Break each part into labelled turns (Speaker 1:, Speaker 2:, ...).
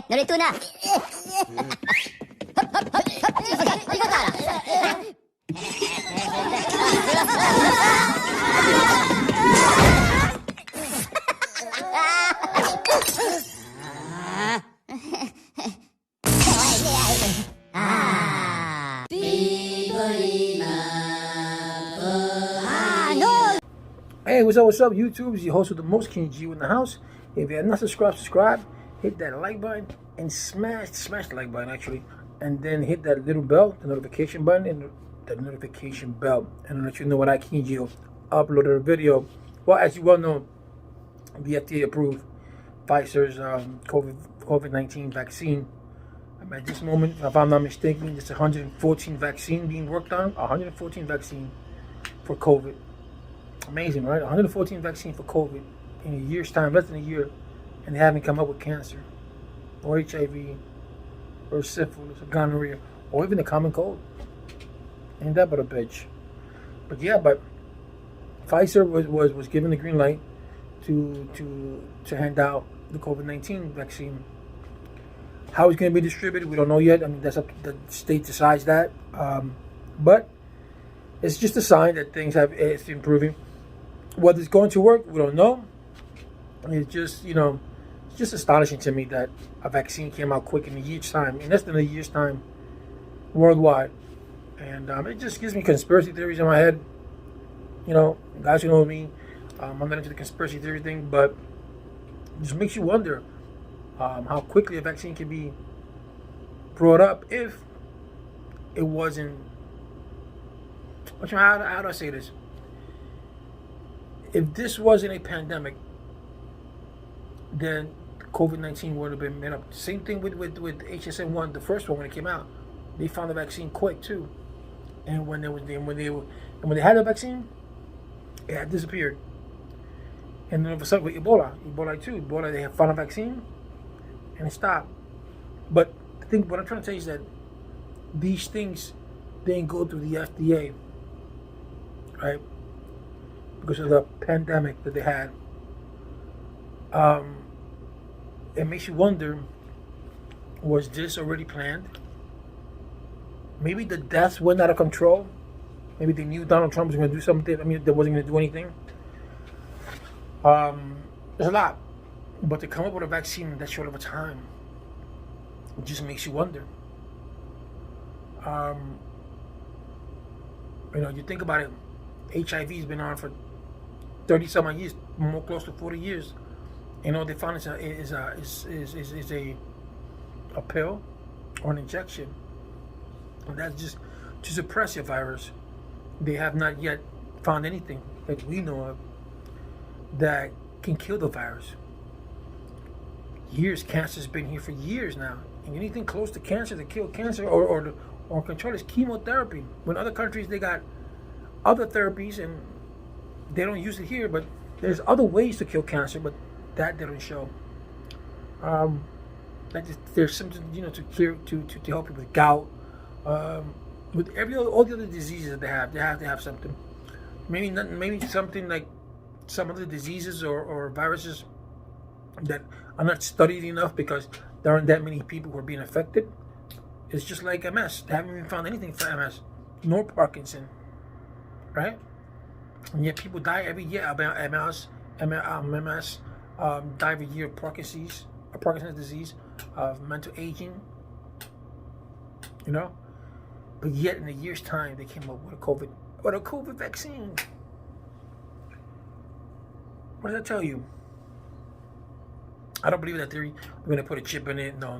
Speaker 1: Narito na.
Speaker 2: Hey, what's up, YouTube? It's your host with the most, King G in the house. If you have not subscribed, hit that like button and smash the like button actually, and then hit that little bell, the notification button, and the notification bell, and let you know when I, King G, uploaded a video. Well, as you well know, the FDA approved Pfizer's COVID-19 vaccine. At this moment, if I'm not mistaken, it's 114 vaccine being worked on. 114 vaccine for COVID. Amazing, right? 114 vaccine for COVID in a year's time, less than a year, and they haven't come up with cancer, or HIV, or syphilis, or gonorrhea, or even the common cold. Ain't that but a bitch? But yeah, but Pfizer was given the green light to hand out the COVID-19 vaccine. How it's going to be distributed, we don't know yet. I mean, that's up to the state decides that. But it's just a sign that it's improving. Whether it's going to work, we don't know. It's just, it's just astonishing to me that a vaccine came out quick in a year's time, in less than a year's time, worldwide. And it just gives me conspiracy theories in my head. Guys who know me, I'm not into the conspiracy theory thing, but it just makes you wonder how quickly a vaccine can be brought up if it wasn't. How do I say this? If this wasn't a pandemic, then COVID-19 would have been made up. Same thing with HSN1, the first one when it came out. They found the vaccine quick too, and when they had the vaccine, it had disappeared. And then all of a sudden with Ebola, they have found a vaccine, and it stopped. But I think what I'm trying to tell you is that these things didn't go through the FDA, right? Because of the pandemic that they had. It makes you wonder, was this already planned? Maybe the deaths went out of control. Maybe they knew Donald Trump was going to do something. I mean, they wasn't going to do anything. There's a lot. But to come up with a vaccine in that short of a time, it just makes you wonder. You think about it, HIV has been on for 30 some odd years, more close to 40 years. They found is a pill or an injection. And that's just to suppress your virus. They have not yet found anything that we know of that can kill the virus. Cancer's been here for years now. And anything close to cancer, to kill cancer or control is chemotherapy. When other countries, they got other therapies and they don't use it here, but there's other ways to kill cancer, but that they don't show. There's something, to cure, to help people with gout, with all the other diseases that they have to have something. Maybe something like some other diseases or viruses that are not studied enough because there aren't that many people who are being affected. It's just like MS. They haven't even found anything for MS, nor Parkinson, right? And yet people die every year about MS die every year of Parkinson's disease, of mental aging, But yet in a year's time, they came up with a COVID vaccine. What does that tell you? I don't believe in that theory. We're going to put a chip in it. No.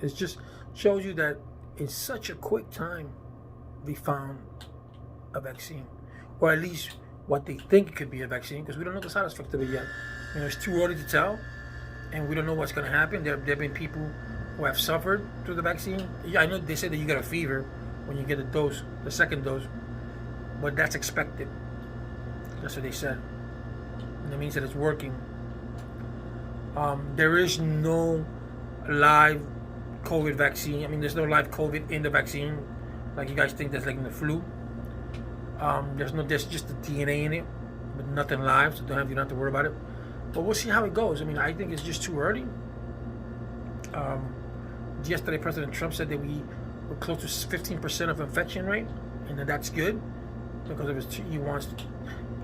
Speaker 2: It just shows you that in such a quick time, they found a vaccine. Or at least what they think it could be a vaccine, because we don't know the side effects of it yet. It's too early to tell, and we don't know what's going to happen. There have been people who have suffered through the vaccine. Yeah, I know they said that you get a fever when you get the second dose, but that's expected. That's what they said. And that means that it's working. There is no live COVID vaccine. I mean, there's no live COVID in the vaccine, like you guys think that's like in the flu. There's just the DNA in it, but nothing live, so you don't have to worry about it. But we'll see how it goes. I mean, I think it's just too early. Yesterday, President Trump said that we were close to 15% of infection rate, and that's good because he wants,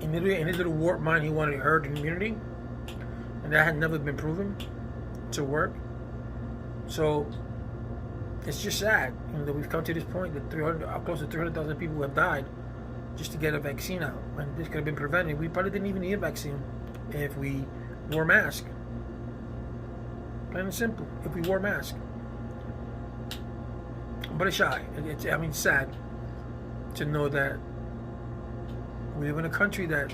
Speaker 2: in his little warped mind, he wanted herd immunity, and that had never been proven to work. So it's just sad, that we've come to this point that close to 300,000 people have died just to get a vaccine out, and this could have been prevented. We probably didn't even need a vaccine if we wore masks. Plain and simple. If we wore masks. But it's shy. It's sad to know that we live in a country that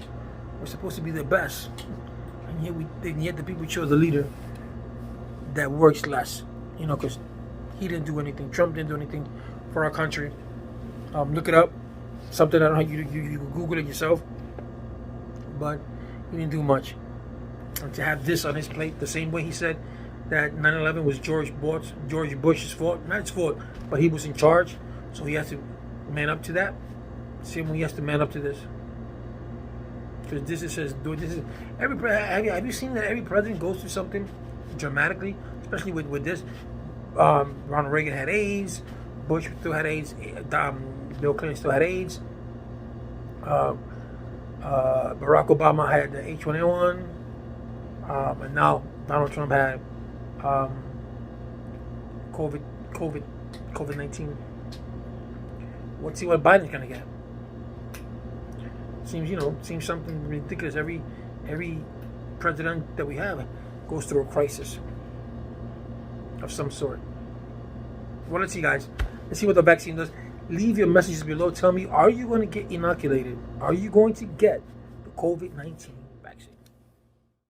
Speaker 2: we're supposed to be the best, and yet the people chose a leader that works less. Because he didn't do anything. Trump didn't do anything for our country. Look it up. Something I don't know. You can Google it yourself. But he didn't do much. And to have this on his plate, the same way he said that 9/11 was George Bush's fault. Not his fault, but he was in charge, so he has to man up to that. Same way he has to man up to this. Because this is have you seen that every president goes through something dramatically, especially with this? Ronald Reagan had AIDS. Bush still had AIDS. Bill Clinton still had AIDS. Barack Obama had the H1N1, and now Donald Trump had COVID-19. Let's see what Biden's gonna get. Seems something ridiculous. Every president that we have goes through a crisis of some sort. Well, let's see, guys. Let's see what the vaccine does. Leave your messages below. Tell me, are you going to get inoculated? Are you going to get the COVID-19?